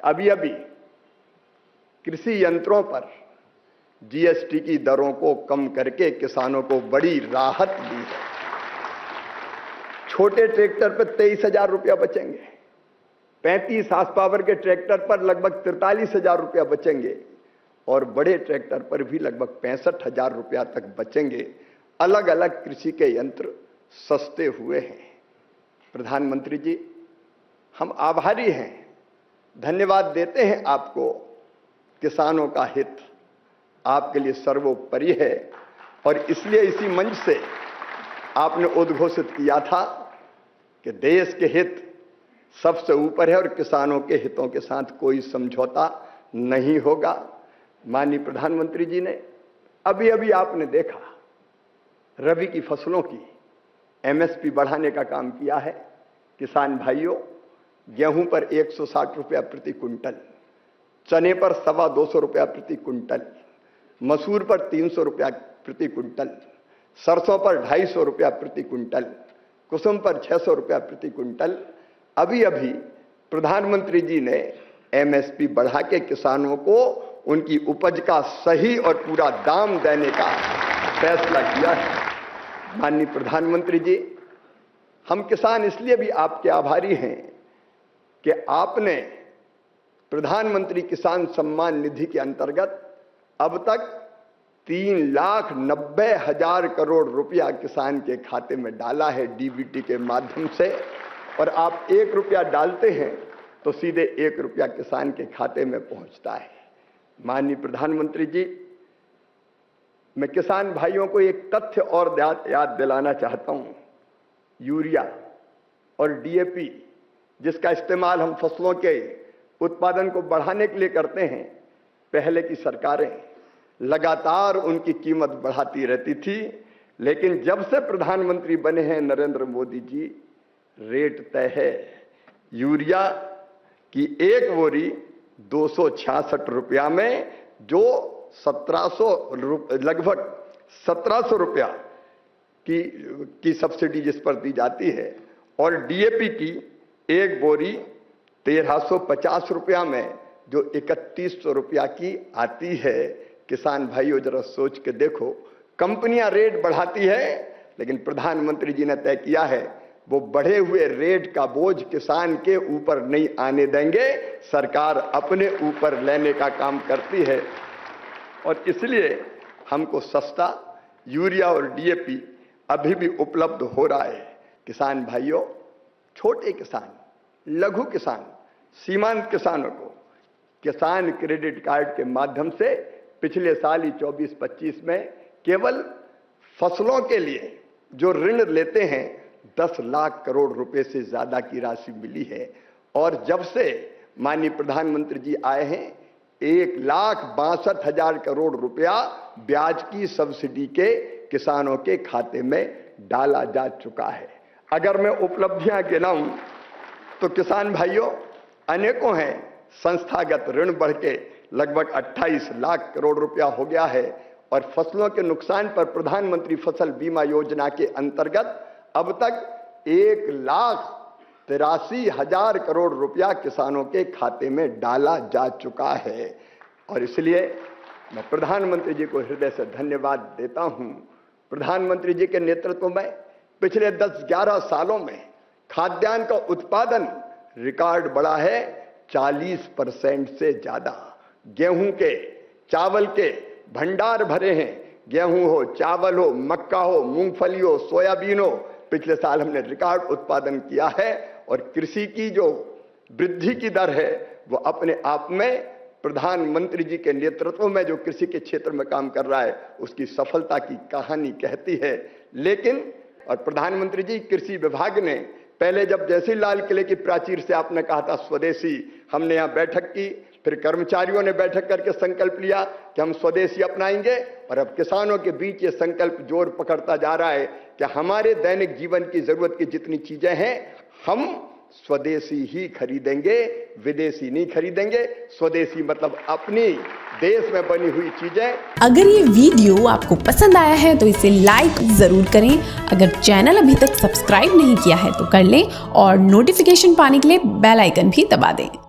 अभी अभी कृषि यंत्रों पर जीएसटी की दरों को कम करके किसानों को बड़ी राहत दी है। छोटे ट्रैक्टर पर 23,000 रुपया बचेंगे, 35 हार्स पावर के ट्रैक्टर पर लगभग 43,000 रुपया बचेंगे और बड़े ट्रैक्टर पर भी लगभग 65,000 रुपया तक बचेंगे। अलग अलग कृषि के यंत्र सस्ते हुए हैं। प्रधानमंत्री जी, हम आभारी हैं, धन्यवाद देते हैं आपको। किसानों का हित आपके लिए सर्वोपरि है और इसलिए इसी मंच से आपने उद्घोषित किया था कि देश के हित सबसे ऊपर है और किसानों के हितों के साथ कोई समझौता नहीं होगा। माननीय प्रधानमंत्री जी ने अभी अभी आपने देखा रबी की फसलों की एमएसपी बढ़ाने का काम किया है। किसान भाइयों, गेहूं पर 160 रुपया प्रति क्विंटल, चने पर 225 रुपया प्रति क्विंटल, मसूर पर 300 रुपया प्रति क्विंटल, सरसों पर 250 रुपया प्रति क्विंटल, कुसुम पर 600 रुपया प्रति क्विंटल। अभी अभी प्रधानमंत्री जी ने एमएसपी बढ़ा के किसानों को उनकी उपज का सही और पूरा दाम देने का फैसला किया है। माननीय प्रधानमंत्री जी, हम किसान इसलिए भी आपके आभारी हैं कि आपने प्रधानमंत्री किसान सम्मान निधि के अंतर्गत अब तक 3,90,000 करोड़ रुपया किसान के खाते में डाला है डीबीटी के माध्यम से। और आप 1 रुपया डालते हैं तो सीधे 1 रुपया किसान के खाते में पहुंचता है। माननीय प्रधानमंत्री जी, मैं किसान भाइयों को एक तथ्य और याद दिलाना चाहता हूं। यूरिया और डीएपी जिसका इस्तेमाल हम फसलों के उत्पादन को बढ़ाने के लिए करते हैं, पहले की सरकारें लगातार उनकी कीमत बढ़ाती रहती थी, लेकिन जब से प्रधानमंत्री बने हैं नरेंद्र मोदी जी, रेट तय है। यूरिया की एक बोरी 266 रुपया में, जो 1700 लगभग 1700 रुपया की सब्सिडी जिस पर दी जाती है, और डीएपी की एक बोरी 1350 रुपया में जो 3100 रुपया की आती है। किसान भाइयों, जरा सोच के देखो, कंपनियां रेट बढ़ाती है लेकिन प्रधानमंत्री जी ने तय किया है वो बढ़े हुए रेट का बोझ किसान के ऊपर नहीं आने देंगे। सरकार अपने ऊपर लेने का काम करती है और इसलिए हमको सस्ता यूरिया और डीएपी अभी भी उपलब्ध हो रहा है। किसान भाइयों, छोटे किसान, लघु किसान, सीमांत किसानों को किसान क्रेडिट कार्ड के माध्यम से पिछले साल ही 24-25 में केवल फसलों के लिए जो ऋण लेते हैं 10 लाख करोड़ रुपए से ज्यादा की राशि मिली है। और जब से माननीय प्रधानमंत्री जी आए हैं, 1,62,000 करोड़ रुपया ब्याज की सब्सिडी के किसानों के खाते में डाला जा चुका है। अगर मैं उपलब्धियां गिनाऊं तो किसान भाइयों अनेकों हैं। संस्थागत ऋण बढ़ के लगभग 28 लाख करोड़ रुपया हो गया है और फसलों के नुकसान पर प्रधानमंत्री फसल बीमा योजना के अंतर्गत अब तक 1,83,000 करोड़ रुपया किसानों के खाते में डाला जा चुका है। और इसलिए मैं प्रधानमंत्री जी को हृदय से धन्यवाद देता हूं। प्रधानमंत्री जी के नेतृत्व में पिछले 10-11 सालों में खाद्यान्न का उत्पादन रिकॉर्ड बढ़ा है 40% से ज्यादा। गेहूं के, चावल के भंडार भरे हैं। गेहूं हो, चावल हो, मक्का हो, मूंगफली हो, सोयाबीन हो, पिछले साल हमने रिकॉर्ड उत्पादन किया है। और कृषि की जो वृद्धि की दर है वो अपने आप में प्रधानमंत्री जी के नेतृत्व में जो कृषि के क्षेत्र में काम कर रहा है उसकी सफलता की कहानी कहती है। लेकिन और प्रधानमंत्री जी, कृषि विभाग ने पहले जब जैसे लाल किले की प्राचीर से आपने कहा था स्वदेशी, हमने यहाँ बैठक की, फिर कर्मचारियों ने बैठक करके संकल्प लिया कि हम स्वदेशी अपनाएंगे और अब किसानों के बीच ये संकल्प जोर पकड़ता जा रहा है कि हमारे दैनिक जीवन की जरूरत की जितनी चीजें हैं हम स्वदेशी ही खरीदेंगे, विदेशी नहीं खरीदेंगे। स्वदेशी मतलब अपनी देश में बनी हुई चीजें। अगर ये वीडियो आपको पसंद आया है तो इसे लाइक जरूर करें। अगर चैनल अभी तक सब्सक्राइब नहीं किया है तो कर लें और नोटिफिकेशन पाने के लिए बेल आइकन भी दबा दें।